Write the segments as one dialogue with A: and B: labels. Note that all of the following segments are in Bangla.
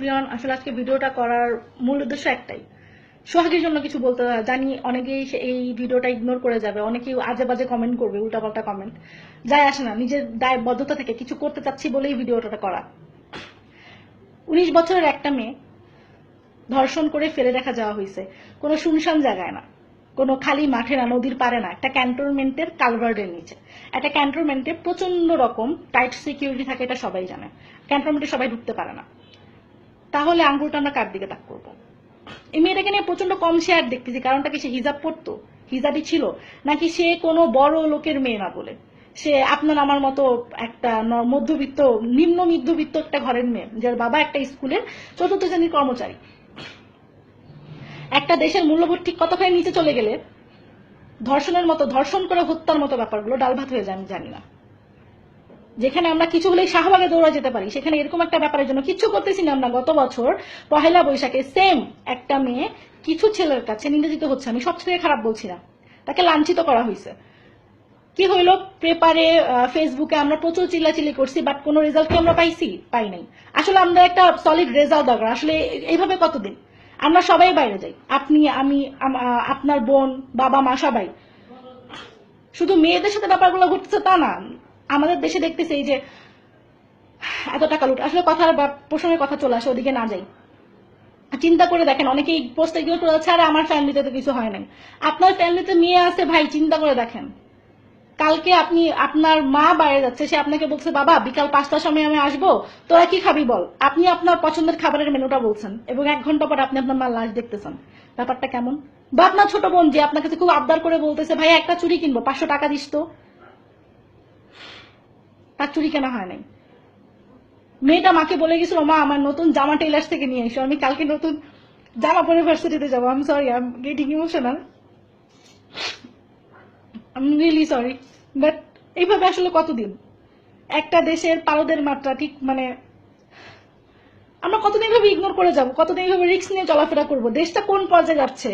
A: প্রিয়ন, আসলে আজকে ভিডিওটা করার মূল উদ্দেশ্য একটাই, সোহাগীর জন্য কিছু বলতে। জানি অনেকেই এই ভিডিওটা ইগনোর করে যাবে, অনেকেই আজে বাজে কমেন্ট করবে, উল্টাপাল্টা কমেন্ট, যাই আসে না, নিজের দায়বদ্ধতা থেকে কিছু করতে চাচ্ছি বলেই ভিডিওটা করা। 19 বছরের একটা মেয়ে ধর্ষণ করে ফেলে রেখা যাওয়া হয়েছে, কোনো শুনশান জায়গায় না, কোনো খালি মাঠে না, নদীর পারে না, একটা ক্যান্টনমেন্টের কালভার্টের নিচে। একটা ক্যান্টনমেন্টে প্রচন্ড রকম টাইট সিকিউরিটি থাকে, এটা সবাই জানে। ক্যান্টনমেন্টে সবাই ঢুকতে পারে না। তাহলে আঙ্গুলটা আমরা কার দিকে তাক করবো? এই মেয়েটাকে নিয়ে প্রচন্ড কম শেয়ার দেখতেছি। কারণটা কি, সে হিজাব পরতো, হিজাবই ছিল, নাকি সে কোনো বড় লোকের মেয়ে না বলে সে আপনার আমার মতো একটা মধ্যবিত্ত, নিম্ন মধ্যবিত্ত একটা ঘরের মেয়ে, যার বাবা একটা স্কুলের 4th শ্রেণীর কর্মচারী। একটা দেশের মূল্যবোধ ঠিক কতখানি নিচে চলে গেলে ধর্ষণের মতো, ধর্ষণ করে হত্যার মতো ব্যাপারগুলো ডাল ভাত হয়ে যায় আমি জানি না। যেখানে আমরা কিছু বলেই শাহবাগে দৌড়া যেতে পারি, সেখানে এরকম একটা ব্যাপারের জন্য কিচ্ছু করতেছি না আমরা। গত বছর পহেলা বৈশাখে সেম একটা মেয়ে কিছু ছেলের কাছে নির্যাতিত হচ্ছে, আমি সব থেকে খারাপ বলছি না, তাকে লাঞ্ছিত করা হয়েছে। কি হইলো, পেপারে ফেসবুকে আমরা প্রচুর চিল্লাচিল্লি করছি, বাট কোনো রেজাল্ট কি আমরা পাই নাই। আসলে আমরা একটা সলিড রেজাল্ট দরকার। আসলে এইভাবে কতদিন আমরা সবাই বাইরে যাই, আপনি, আমি, আপনার বোন, বাবা, মা, সবাই। শুধু মেয়েদের সাথে ব্যাপারগুলো ঘটছে তা না, আমাদের দেশে দেখতেছি এই যে এত টাকা লুট। আসলে কথার বা প্রসঙ্গের কথা চলে আসে, ওদিকে না যাই। চিন্তা করে দেখেন, অনেকেই পোস্ট এগুলো করে যাচ্ছে, আরে আমার ফ্যামিলিতে তো কিছু হয় নাই। আপনার ফ্যামিলিতে মেয়ে আছে ভাই, চিন্তা করে দেখেন। কালকে আপনি, আপনার মা বাইরে যাচ্ছে, সে আপনাকে বলছে বাবা বিকাল 5টার সময় আমি আসবো, তোরা কি খাবি বল। আপনি আপনার পছন্দের খাবারের মেনুটা বলছেন, এবং 1 ঘন্টা পর আপনি আপনার মার লাশ দেখতেছেন। ব্যাপারটা কেমন? বা আপনার ছোট বোন যে আপনার কাছে খুব আবদার করে বলতেছে ভাই একটা চুড়ি কিনবো, 500 টাকা দিস তো, তার চুড়ি কেনা হয় নাই। মেয়েটা মাকে বলে গেছিল, মা আমার নতুন জামা টেলার্স থেকে নিয়ে এসো, আমি কালকে নতুন জামা পরে ভার্সিটিতে যাবো। I am sorry, I am getting emotional, I am really sorry. But এইভাবে আসলে কতদিন একটা দেশের পারদের মাত্রা ঠিক, মানে আমরা কতদিন এইভাবে ইগনোর করে যাবো, কতদিন এইভাবে রিস্ক নিয়ে চলাফেরা করবো? দেশটা কোন পর্যায়ে যাচ্ছে?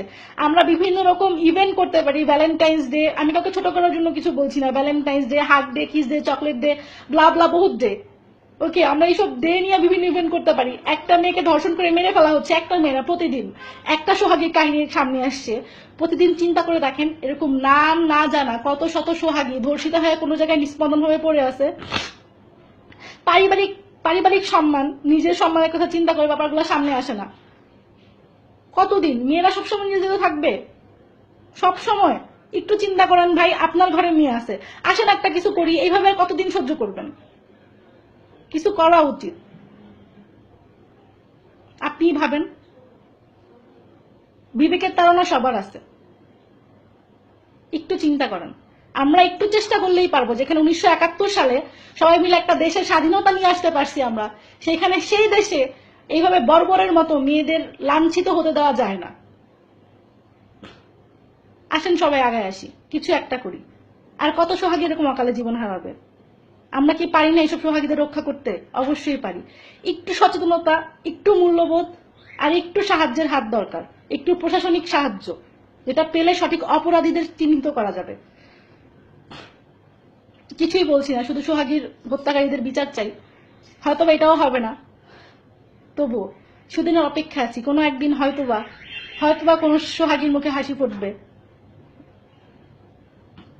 A: আমরা বিভিন্ন রকম ইভেন্ট করতে পারি, ভ্যালেন্টাইন্স ডে, আমি কাউকে ছোট করার জন্য কিছু বলছি না, Valentine's day, hug day, kiss day, chocolate day, blah blah, বহুত ডে। ওকে, আমরা এইসব ডে নিয়ে বিভিন্ন ইভেন্ট করতে পারি। একটা মেয়েকে ধর্ষণ করে মেরে ফেলা হচ্ছে, একটা মেয়েরা প্রতিদিন একটা সোহাগীর কাহিনীর সামনে আসছে। প্রতিদিন চিন্তা করে দেখেন, এরকম নাম না জানা কত শত সোহাগী ধর্ষিত হয়ে কোনো জায়গায় নিষ্পন্দন হয়ে পড়ে আছে। পারিবারিক পারিবারিক সম্মান, নিজের সম্মানের কথা চিন্তা করে ব্যাপারগুলো সামনে আসে না। কতদিন মেয়েরা সবসময় নিজেদের থাকবে? সবসময় একটু চিন্তা করেন ভাই, আপনার ঘরে মেয়ে আছে, আসেন একটা কিছু করি। এইভাবে কতদিন সহ্য করবেন? কিছু করা উচিত। আপনি ভাবেন, বিবেকের তাড়না সবার আছে, একটু চিন্তা করেন। আমরা একটু চেষ্টা করলেই পারবো। যেখানে 1971 সালে সবাই মিলে একটা দেশের স্বাধীনতা নিয়ে আসতে পারছি আমরা, সেখানে সেই দেশে এইভাবে বর্বরের মতো মেয়েদের লাঞ্ছিত হতে দেওয়া যায় না। আসেন সবাই আগায় আসি, কিছু একটা করি। আর কত সোহাগী এরকম অকালে জীবন হারাবে? আমরা কি পারি না এইসব সোহাগীদের রক্ষা করতে? অবশ্যই পারি। একটু সচেতনতা, একটু মূল্যবোধ, আর একটু সাহায্যের হাত দরকার, একটু প্রশাসনিক সাহায্য, যেটা পেলে সঠিক অপরাধীদের চিহ্নিত করা যাবে। কিছুই বলছি না, শুধু সোহাগীর হত্যাকারীদের বিচার চাই। হয়তোবা এটাও হবে না, তবুও সুদিনের অপেক্ষা আছি। কোনো একদিন হয়তোবা কোনো সোহাগীর মুখে হাসি ফুটবে,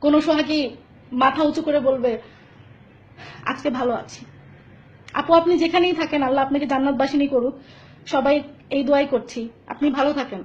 A: কোনো সোহাগী মাথা উঁচু করে বলবে আজকে ভালো আছি। আপু, আপনি যেখানেই থাকেন, আল্লাহ আপনাকে জান্নাতবাসিনী করুক। সবাই এই দোয়াই করছি, আপনি ভালো থাকেন।